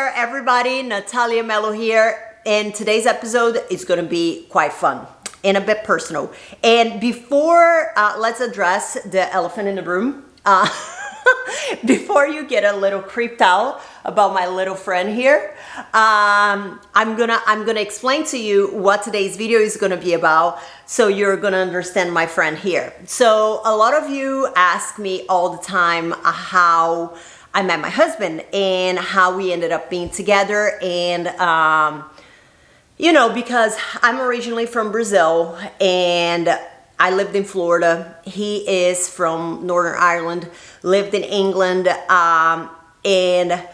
there, everybody. Natalia Mello here, and today's episode is going to be quite fun and a bit personal. And before, let's address the elephant in the room. Before you get a little creeped out about my little friend here, I'm gonna explain to you what today's video is gonna be about, so you're gonna understand my friend here. So a lot of you ask me all the time how I met my husband and how we ended up being together, and you know, because I'm originally from Brazil and I lived in Florida. He is from Northern Ireland, lived in England, and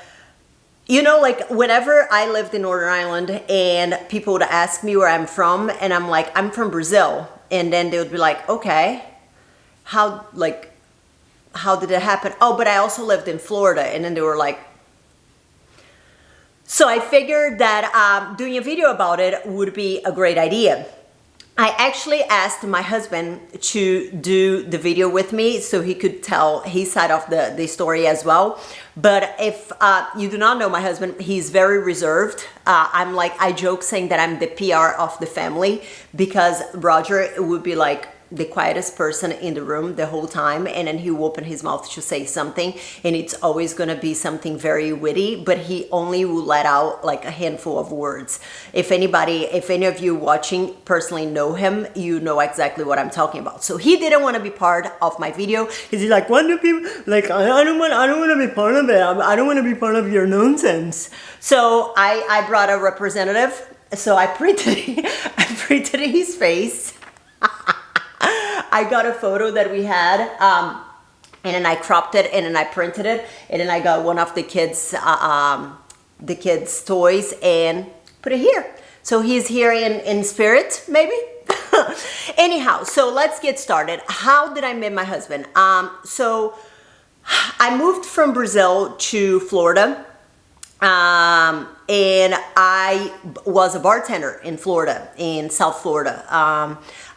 you know, like whenever I lived in Northern Ireland and people would ask me where I'm from, and I'm like, I'm from Brazil, and then they would be like, okay, how did it happen? Oh, but I also lived in Florida. And then they were like, so I figured that doing a video about it would be a great idea. I actually asked my husband to do the video with me so he could tell his side of the story as well. But if you do not know my husband, he's very reserved. I joke saying that I'm the PR of the family, because Roger would be like the quietest person in the room the whole time, and then he will open his mouth to say something, and it's always going to be something very witty, but he only will let out like a handful of words. If any of you watching personally know him, you know exactly what I'm talking about. So he didn't want to be part of my video because he's like, what do people like? I don't want to be part of it. I don't want to be part of your nonsense. So I brought a representative. So I printed his face. I got a photo that we had, and then I cropped it, and then I printed it, and then I got one of the kids' toys and put it here. So he's here in spirit, maybe. Anyhow, so let's get started. How did I meet my husband? So I moved from Brazil to Florida. And I was a bartender in Florida, in South Florida.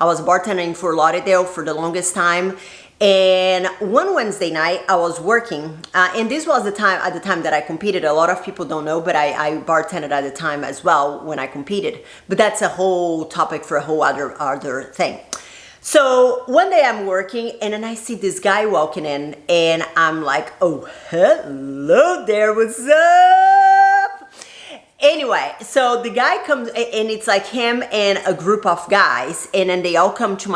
I was bartending for Lauderdale for the longest time. And one Wednesday night I was working, and this was at the time that I competed. A lot of people don't know, but I bartended at the time as well when I competed. But that's a whole topic for a whole other thing. So one day I'm working, and then I see this guy walking in, and I'm like, oh, hello there, what's up? Anyway, so the guy comes, and it's like him and a group of guys, and then they all come to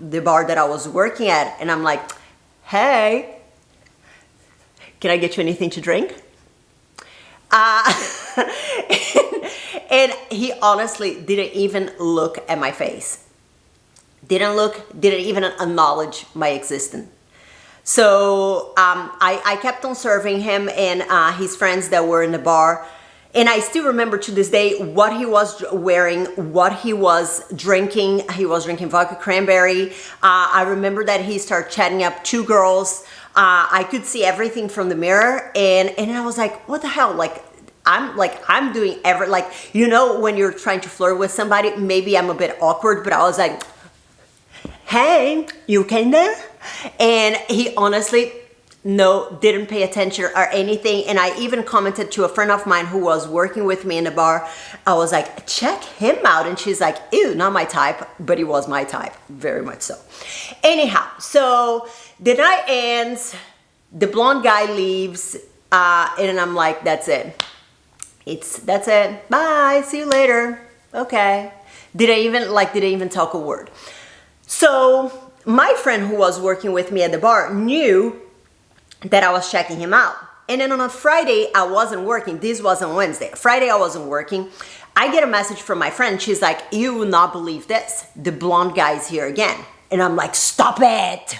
the bar that I was working at, and I'm like, hey, can I get you anything to drink? And he honestly didn't even look at my face. Didn't even acknowledge my existence. So I kept on serving him and his friends that were in the bar. And I still remember to this day what he was wearing, what he was drinking. He was drinking vodka cranberry. I remember that he started chatting up two girls. I could see everything from the mirror. And I was like, what the hell? I'm doing you know, when you're trying to flirt with somebody, maybe I'm a bit awkward, but I was like, hey, you came there? And he honestly, didn't pay attention or anything. And I even commented to a friend of mine who was working with me in the bar. I was like, check him out. And she's like, ew, not my type. But he was my type, very much so. Anyhow, so the night ends, the blonde guy leaves, and I'm like, that's it. That's it. Bye, see you later. Okay. Didn't even talk a word. So my friend who was working with me at the bar knew that I was checking him out. And then on a Friday, I wasn't working. This was on Wednesday. Friday, I wasn't working. I get a message from my friend. She's like, you will not believe this. The blonde guy's here again. And I'm like, stop it.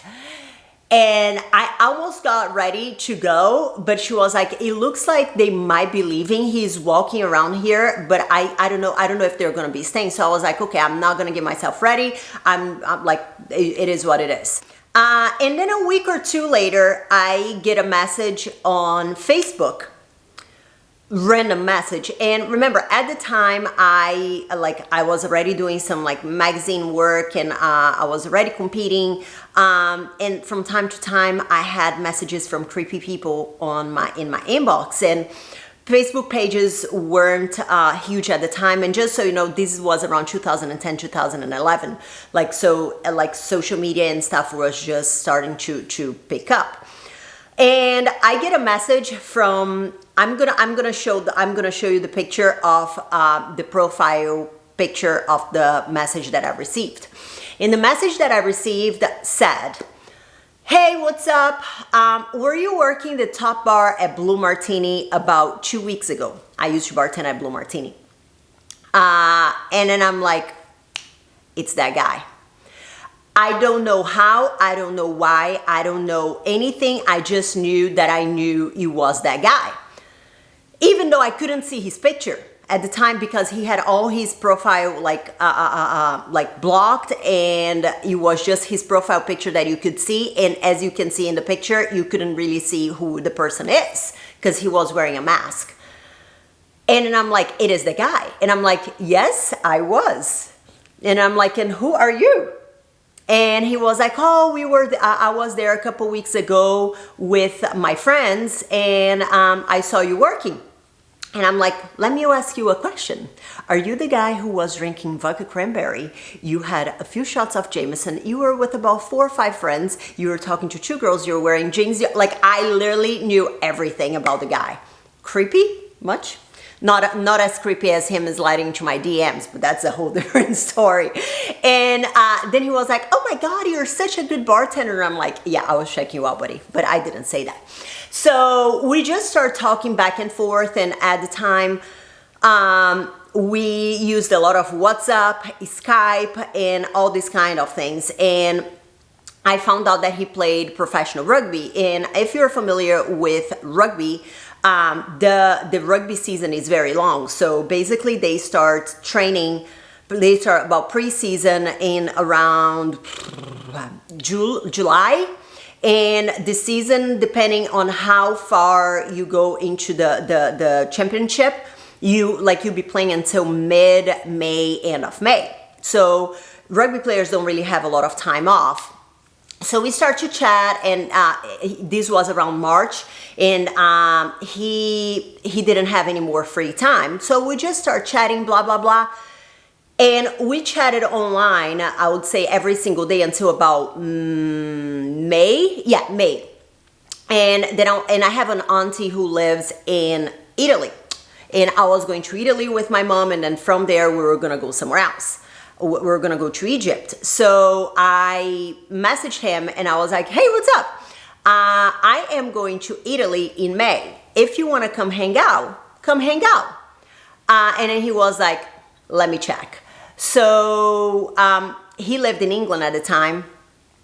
And I almost got ready to go, but she was like, it looks like they might be leaving. He's walking around here, but I don't know if they're going to be staying. So I was like, okay, I'm not going to get myself ready. I'm like, it is what it is. And then a week or two later, I get a message on Facebook. Random message. And remember, at the time I was already doing some like magazine work, and I was already competing, and from time to time I had messages from creepy people in my inbox, and Facebook pages weren't huge at the time, and just so you know, this was around 2010, 2011. Like so, like social media and stuff was just starting to pick up. And I get a message from I'm gonna show you the picture of the profile picture of the message that I received. And the message that I received said, "Hey, what's up? Were you working the top bar at Blue Martini about 2 weeks ago?" I used to bartend at Blue Martini. And then I'm like, it's that guy. I don't know how, I don't know why, I don't know anything. I just knew that I knew he was that guy. Even though I couldn't see his picture at the time because he had all his profile like blocked, and it was just his profile picture that you could see. And as you can see in the picture, you couldn't really see who the person is because he was wearing a mask. And then I'm like, it is the guy. And I'm like, yes, I was. And I'm like, and who are you? And he was like, oh, I was there a couple weeks ago with my friends, and I saw you working. And I'm like, let me ask you a question. Are you the guy who was drinking vodka cranberry? You had a few shots of Jameson. You were with about 4 or 5 friends. You were talking to 2 girls. You were wearing jeans. Like, I literally knew everything about the guy. Creepy? Much? Not as creepy as him sliding into my DMs, but that's a whole different story. And then he was like, oh my God, you're such a good bartender. I'm like, yeah, I was checking you out, buddy, but I didn't say that. So we just started talking back and forth, and at the time, we used a lot of WhatsApp, Skype, and all these kind of things. And I found out that he played professional rugby. And if you're familiar with rugby, the rugby season is very long. So basically they start training, they start about pre-season in around July. And the season, depending on how far you go into the championship, you'll be playing until mid-May, end of May. So rugby players don't really have a lot of time off. So we start to chat, and this was around March, and he didn't have any more free time. So we just start chatting, blah, blah, blah. And we chatted online, I would say every single day until about May. Yeah, May. And then I have an auntie who lives in Italy. And I was going to Italy with my mom, and then from there we were gonna go somewhere else. We were gonna go to Egypt. So I messaged him and I was like, hey, what's up? I am going to Italy in May. If you wanna come hang out, come hang out. And then he was like, let me check. So he lived in England at the time,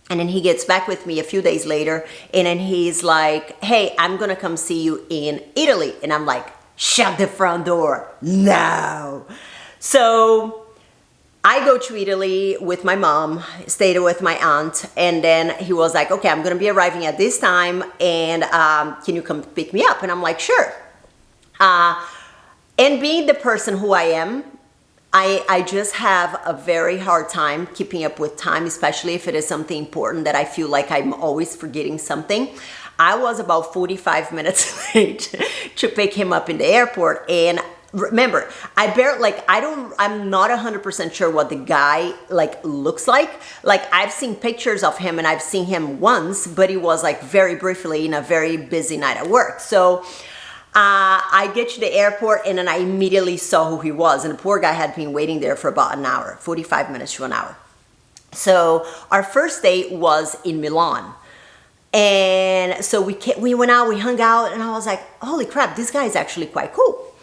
and then he gets back with me a few days later, and then he's like, hey, I'm gonna come see you in Italy. And I'm like, shut the front door, no. So I go to Italy with my mom, stayed with my aunt, and then he was like, okay, I'm gonna be arriving at this time, and can you come pick me up? And I'm like, sure. And being the person who I am, I just have a very hard time keeping up with time, especially if it is something important that I feel like I'm always forgetting something. I was about 45 minutes late to pick him up in the airport, and remember, I'm not 100% sure what the guy looks like. Like, I've seen pictures of him and I've seen him once, but it was like very briefly in a very busy night at work. So I get to the airport, and then I immediately saw who he was, and the poor guy had been waiting there for about an hour, 45 minutes to an hour. So our first date was in Milan. And so we went out, we hung out, and I was like, holy crap, this guy is actually quite cool.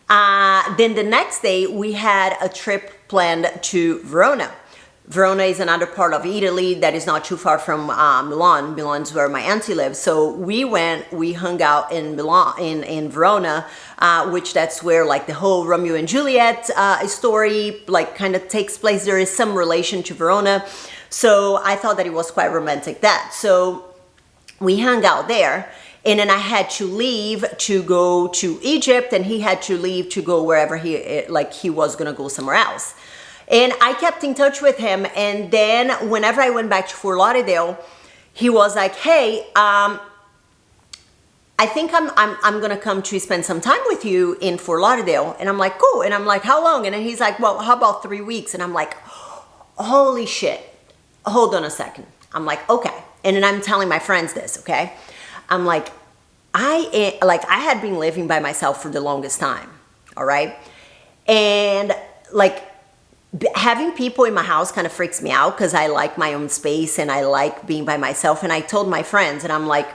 Then the next day we had a trip planned to Verona. Verona is another part of Italy that is not too far from Milan. Milan's where my auntie lives. So we hung out in Milan, in Verona, which that's where the whole Romeo and Juliet story kind of takes place. There is some relation to Verona. So I thought that it was quite romantic that. So we hung out there, and then I had to leave to go to Egypt, and he had to leave to go wherever he was gonna go somewhere else. And I kept in touch with him, and then whenever I went back to Fort Lauderdale, he was like, hey, I think I'm gonna come to spend some time with you in Fort Lauderdale. And I'm like, cool. And I'm like, how long? And then he's like, well, how about 3 weeks? And I'm like, holy shit. Hold on a second. I'm like, okay. And then I'm telling my friends this, okay? I'm like, I had been living by myself for the longest time, all right? And like having people in my house kind of freaks me out because I like my own space and I like being by myself. And I told my friends, and I'm like,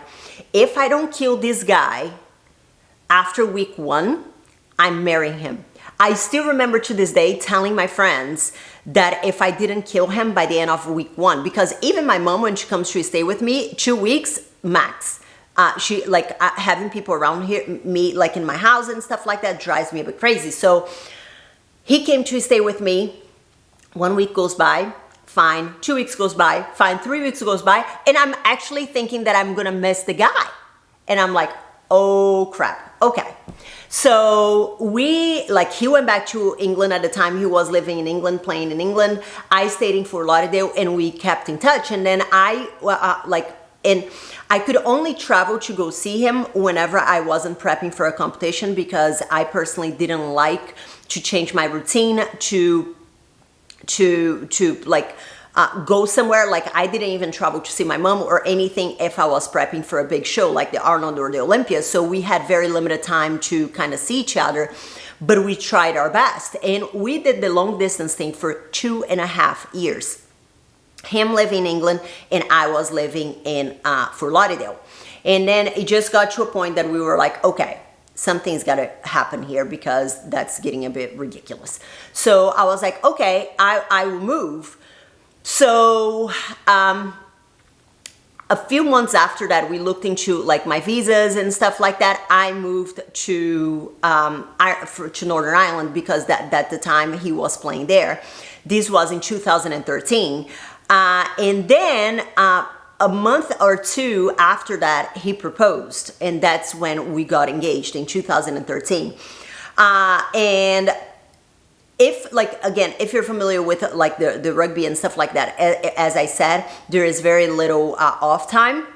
if I don't kill this guy after week 1, I'm marrying him. I still remember to this day telling my friends that if I didn't kill him by the end of week 1, because even my mom, when she comes to stay with me, 2 weeks max. She like having people around here, me like in my house and stuff like that drives me a bit crazy. So he came to stay with me. 1 week goes by, fine. 2 weeks goes by, fine. 3 weeks goes by, and I'm actually thinking that I'm gonna miss the guy. And I'm like, oh crap, okay. So he went back to England at the time. He was living in England, playing in England. I stayed in Fort Lauderdale, and we kept in touch. And then and I could only travel to go see him whenever I wasn't prepping for a competition, because I personally didn't like to change my routine to go somewhere. Like I didn't even travel to see my mom or anything if I was prepping for a big show like the Arnold or the Olympia. So we had very limited time to kind of see each other, but we tried our best. And we did the long distance thing for 2.5 years. Him living in England and I was living in Fort Lauderdale. And then it just got to a point that we were like, okay, something's got to happen here because that's getting a bit ridiculous. So I was like, okay, I will move. So a few months after that, we looked into like my visas and stuff like that. I moved to Northern Ireland because at the time he was playing there. This was in 2013. And then a month or 2 after that, he proposed, and that's when we got engaged in 2013. And if you're familiar with like the rugby and stuff like that, as I said, there is very little off time.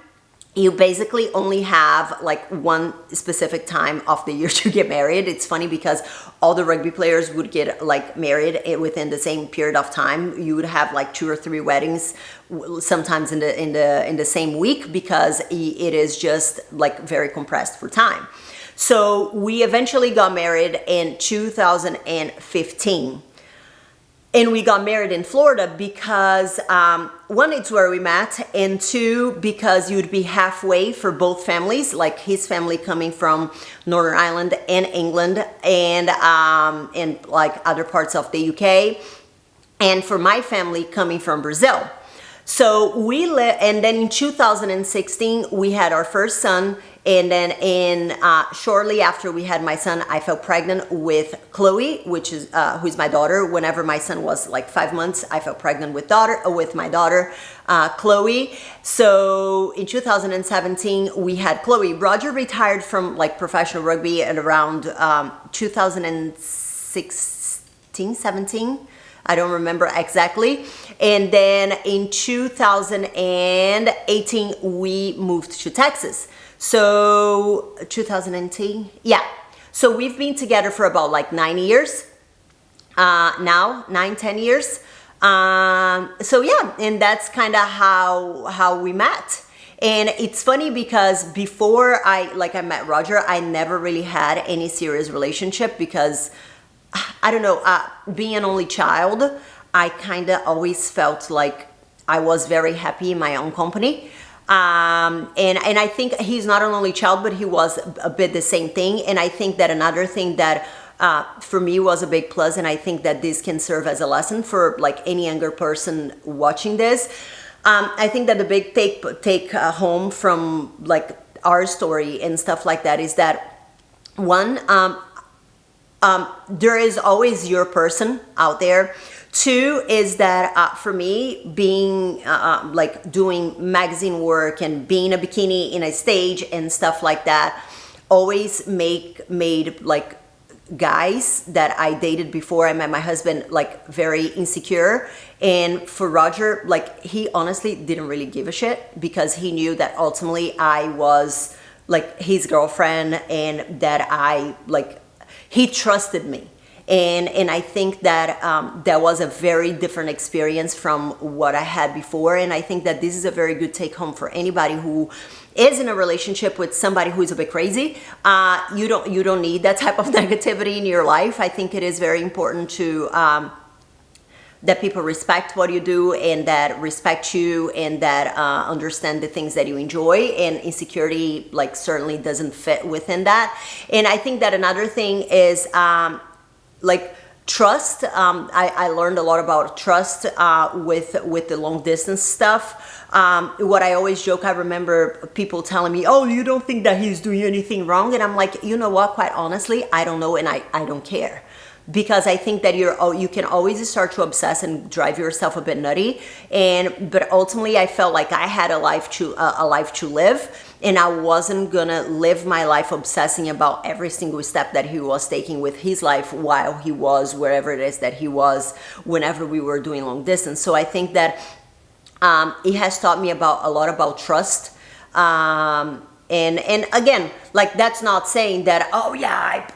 You basically only have like one specific time of the year to get married. It's funny because all the rugby players would get like married within the same period of time. You would have like 2 or 3 weddings, sometimes in the same week, because it is just like very compressed for time. So we eventually got married in 2015. And we got married in Florida because, 1, it's where we met, and 2, because you'd be halfway for both families, like his family coming from Northern Ireland and England, and like other parts of the UK, and for my family coming from Brazil. So and then in 2016, we had our first son. And then shortly after we had my son, I fell pregnant with Chloe, who's my daughter. Whenever my son was like 5 months, I fell pregnant with my daughter, Chloe. So in 2017, we had Chloe. Roger retired from like professional rugby at around 2016, 17. I don't remember exactly. And then in 2018, we moved to Texas. So 2018, yeah. So we've been together for about like 9 years now, 9-10 years. So yeah, and that's kind of how we met. And it's funny because before I met Roger, I never really had any serious relationship because I don't know, being an only child, I kind of always felt like I was very happy in my own company. And I think he's not an only child, but he was a bit the same thing. And I think that another thing that for me was a big plus, and I think that this can serve as a lesson for like any younger person watching this. I think that the big take home from like our story and stuff like that is that, one, there is always your person out there. 2 is that for me, being like doing magazine work and being a bikini in a stage and stuff like that, always made like guys that I dated before I met my husband like very insecure. And for Roger, like he honestly didn't really give a shit because he knew that ultimately I was like his girlfriend, and that he trusted me. And I think that that was a very different experience from what I had before. And I think that this is a very good take home for anybody who is in a relationship with somebody who is a bit crazy. You don't need that type of negativity in your life. I think it is very important to that people respect what you do, and that respect you, and that understand the things that you enjoy, and insecurity like certainly doesn't fit within that. And I think that another thing is like trust. I learned a lot about trust with the long distance stuff. What I always joke, I remember people telling me, oh, you don't think that he's doing anything wrong? And I'm like, you know what, quite honestly, I don't know, and I don't care. Because I think that you can always start to obsess and drive yourself a bit nutty, but ultimately I felt like I had a life to live, and I wasn't gonna live my life obsessing about every single step that he was taking with his life while he was wherever it is that he was whenever we were doing long distance. So I think that it has taught me a lot about trust. And again, like that's not saying that, oh yeah,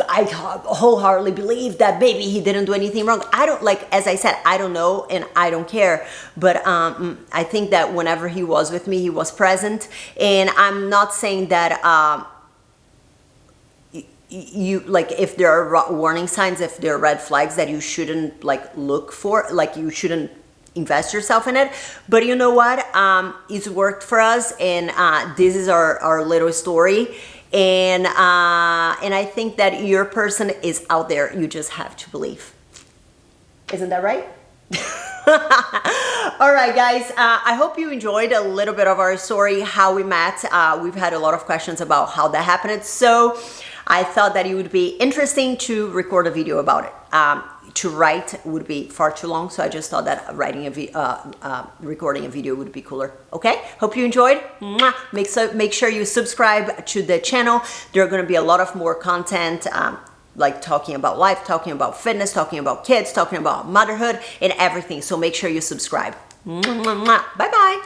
I wholeheartedly believe that maybe he didn't do anything wrong. I don't, like, as I said, I don't know and I don't care. But I think that whenever he was with me, he was present. And I'm not saying that you like, if there are warning signs, if there are red flags that you shouldn't like look for, like you shouldn't invest yourself in it. But you know what? It's worked for us, and this is our little story. And I think that your person is out there. You just have to believe. Isn't that right? All right, guys. I hope you enjoyed a little bit of our story, how we met. We've had a lot of questions about how that happened. So I thought that it would be interesting to record a video about it. To write would be far too long, so I just thought that recording a video would be cooler. Okay, hope you enjoyed. Make sure you subscribe to the channel. There are going to be a lot of more content, like talking about life, talking about fitness, talking about kids, talking about motherhood, and everything. So make sure you subscribe. Bye bye.